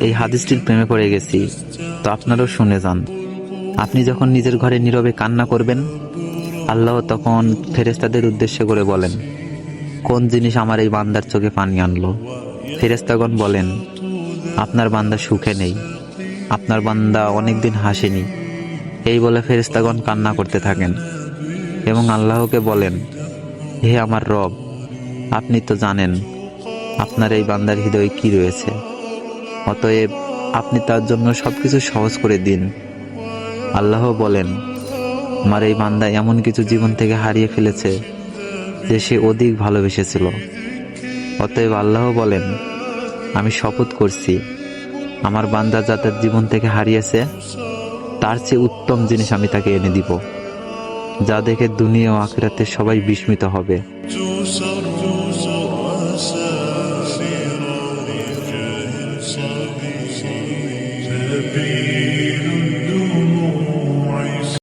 এই হাদিসটির প্রেমে পড়ে গেছি, তো আপনারাও শুনে যান। আপনি যখন নিজের ঘরে নীরবে কান্না করবেন, আল্লাহ তখন ফেরেশতাদের উদ্দেশ্যে করে বলেন, কোন জিনিস আমার এই বান্দার চোখে পানি আনলো? ফেরেশতাগণ বলেন, আপনার বান্দা সুখে নেই, আপনার বান্দা অনেকদিন হাসেনি। এই বলে ফেরেশতাগণ কান্না করতে থাকেন এবং আল্লাহকে বলেন, হে আমার রব, আপনি তো জানেন আপনার এই বান্দার হৃদয়ে কি রয়েছে, অতএব আপনি তার জন্য সবকিছু সহজ করে দিন। আল্লাহ বলেন, আমার এই বান্দা এমন কিছু জীবন থেকে হারিয়ে ফেলেছে যে সে অধিক ভালোবেসেছিল। অতএব আল্লাহ বলেন, আমি শপথ করছি, আমার বান্দা যা তার জীবন থেকে হারিয়েছে তার চেয়ে উত্তম জিনিস আমি তাকে এনে দিব, যা দেখে দুনিয়া ও আখিরাতে সবাই বিস্মিত হবে।